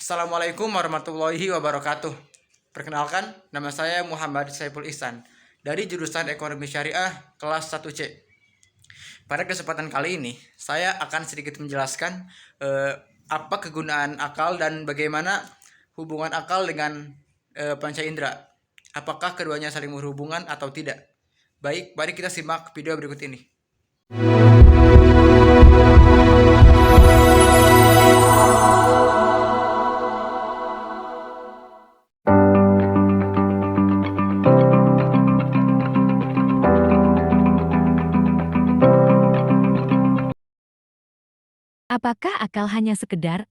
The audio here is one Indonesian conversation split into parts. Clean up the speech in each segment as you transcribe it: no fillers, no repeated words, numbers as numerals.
Assalamualaikum warahmatullahi wabarakatuh. Perkenalkan, nama saya Muhammad Saiful Ihsan dari jurusan Ekonomi Syariah kelas 1C. Pada kesempatan kali ini, saya akan sedikit menjelaskan apa kegunaan akal dan bagaimana hubungan akal dengan panca indera. Apakah keduanya saling berhubungan atau tidak? Baik, mari kita simak video berikut ini. Apakah akal hanya sekedar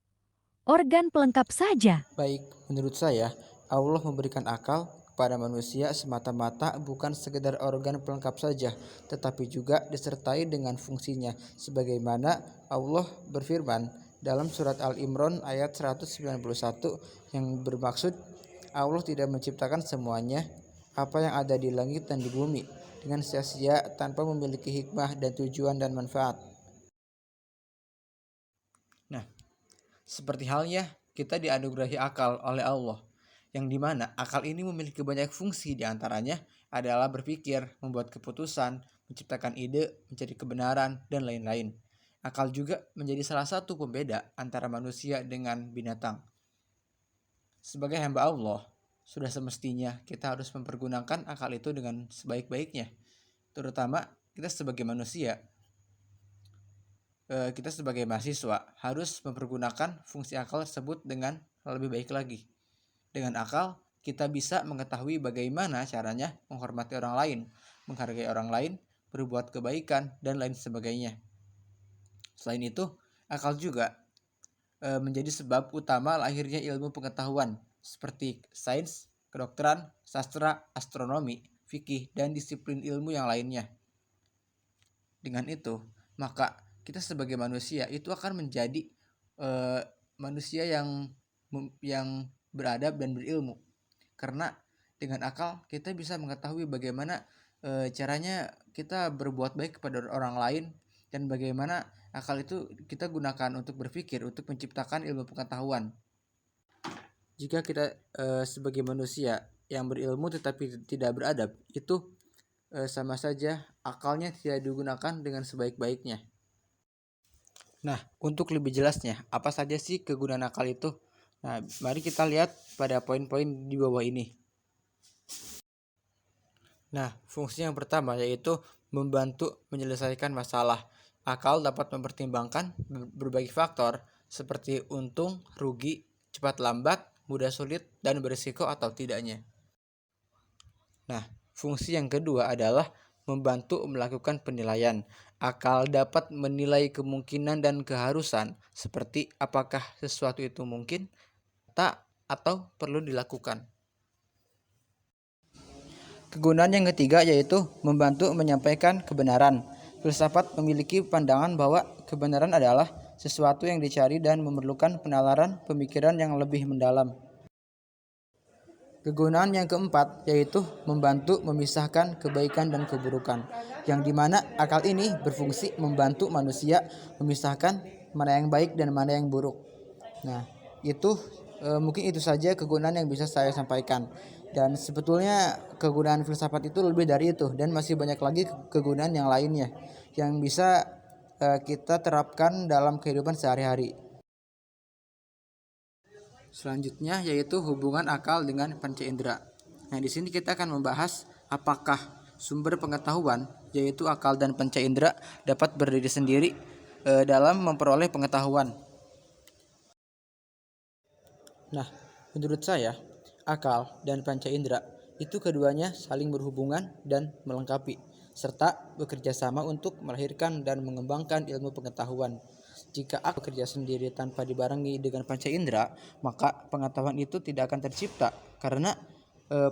organ pelengkap saja? Baik, menurut saya, Allah memberikan akal kepada manusia semata-mata bukan sekedar organ pelengkap saja, tetapi juga disertai dengan fungsinya. Sebagaimana Allah berfirman dalam surat Al-Imran ayat 191 yang bermaksud Allah tidak menciptakan semuanya apa yang ada di langit dan di bumi dengan sia-sia tanpa memiliki hikmah dan tujuan dan manfaat. Nah, seperti halnya kita dianugerahi akal oleh Allah, yang dimana akal ini memiliki banyak fungsi, diantaranya adalah berpikir, membuat keputusan, menciptakan ide, mencari kebenaran, dan lain-lain. Akal juga menjadi salah satu pembeda antara manusia dengan binatang. Sebagai hamba Allah, sudah semestinya kita harus mempergunakan akal itu dengan sebaik-baiknya, terutama kita sebagai manusia. Kita sebagai mahasiswa harus mempergunakan fungsi akal tersebut dengan lebih baik lagi. Dengan akal, kita bisa mengetahui bagaimana caranya menghormati orang lain, menghargai orang lain, berbuat kebaikan, dan lain sebagainya. Selain itu, akal juga menjadi sebab utama lahirnya ilmu pengetahuan seperti sains, kedokteran, sastra, astronomi, fikih, dan disiplin ilmu yang lainnya. Dengan itu, maka kita sebagai manusia itu akan menjadi manusia yang beradab dan berilmu, karena dengan akal kita bisa mengetahui bagaimana caranya kita berbuat baik kepada orang lain, dan bagaimana akal itu kita gunakan untuk berpikir, untuk menciptakan ilmu pengetahuan. Jika kita sebagai manusia yang berilmu tetapi tidak beradab, itu sama saja akalnya tidak digunakan dengan sebaik-baiknya. Nah, untuk lebih jelasnya, apa saja sih kegunaan akal itu? Nah, mari kita lihat pada poin-poin di bawah ini. Nah, fungsi yang pertama yaitu membantu menyelesaikan masalah. Akal dapat mempertimbangkan berbagai faktor seperti untung, rugi, cepat lambat, mudah sulit, dan berisiko atau tidaknya. Nah, fungsi yang kedua adalah membantu melakukan penilaian. Akal dapat menilai kemungkinan dan keharusan, seperti apakah sesuatu itu mungkin, tak, atau perlu dilakukan. Kegunaan yang ketiga yaitu membantu menyampaikan kebenaran. Filsafat memiliki pandangan bahwa kebenaran adalah sesuatu yang dicari dan memerlukan penalaran pemikiran yang lebih mendalam. Kegunaan yang keempat yaitu membantu memisahkan kebaikan dan keburukan, yang dimana akal ini berfungsi membantu manusia memisahkan mana yang baik dan mana yang buruk. Nah, itu mungkin itu saja kegunaan yang bisa saya sampaikan. Dan sebetulnya kegunaan filsafat itu lebih dari itu, dan masih banyak lagi kegunaan yang lainnya yang bisa kita terapkan dalam kehidupan sehari-hari. Selanjutnya yaitu hubungan akal dengan panca indera. Nah, di sini kita akan membahas apakah sumber pengetahuan yaitu akal dan panca indera dapat berdiri sendiri dalam memperoleh pengetahuan. Nah, menurut saya akal dan panca indera itu keduanya saling berhubungan dan melengkapi, serta bekerja sama untuk melahirkan dan mengembangkan ilmu pengetahuan. Jika aku bekerja sendiri tanpa dibarengi dengan panca indera, maka pengetahuan itu tidak akan tercipta, karena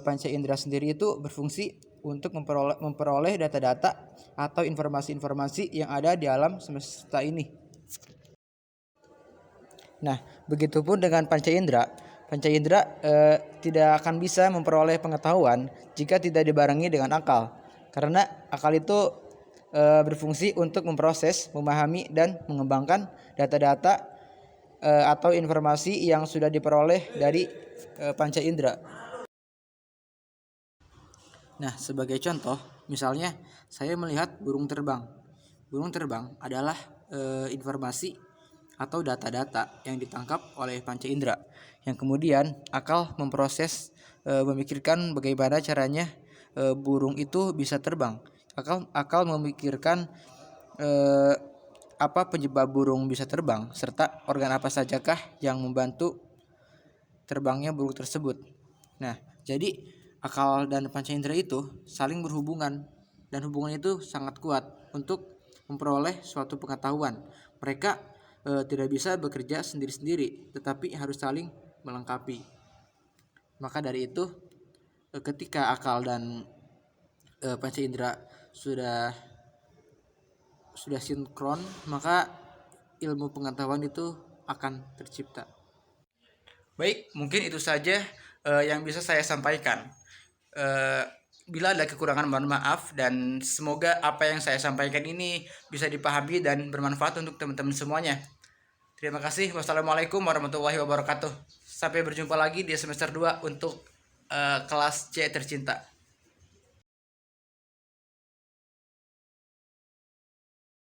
panca indera sendiri itu berfungsi untuk memperoleh data-data atau informasi-informasi yang ada di alam semesta ini. Nah, begitupun dengan panca indera. Panca indera tidak akan bisa memperoleh pengetahuan jika tidak dibarengi dengan akal, karena akal itu berfungsi untuk memproses, memahami, dan mengembangkan data-data atau informasi yang sudah diperoleh dari panca indera. Nah, sebagai contoh, misalnya saya melihat burung terbang. Burung terbang adalah informasi atau data-data yang ditangkap oleh panca indera, yang kemudian akal memproses, memikirkan bagaimana caranya burung itu bisa terbang. Akal memikirkan eh, apa penyebab burung bisa terbang, serta organ apa sajakah yang membantu terbangnya burung tersebut. Nah, jadi akal dan panca indera itu saling berhubungan, dan hubungan itu sangat kuat untuk memperoleh suatu pengetahuan. Mereka tidak bisa bekerja sendiri-sendiri, tetapi harus saling melengkapi. Maka dari itu, ketika akal dan panca indera sudah sinkron, maka ilmu pengetahuan itu akan tercipta. Baik, mungkin itu saja yang bisa saya sampaikan. Eh, Bila ada kekurangan, mohon maaf, dan semoga apa yang saya sampaikan ini bisa dipahami dan bermanfaat untuk teman-teman semuanya. Terima kasih. Wassalamualaikum warahmatullahi wabarakatuh. Sampai berjumpa lagi di semester 2 untuk kelas C tercinta.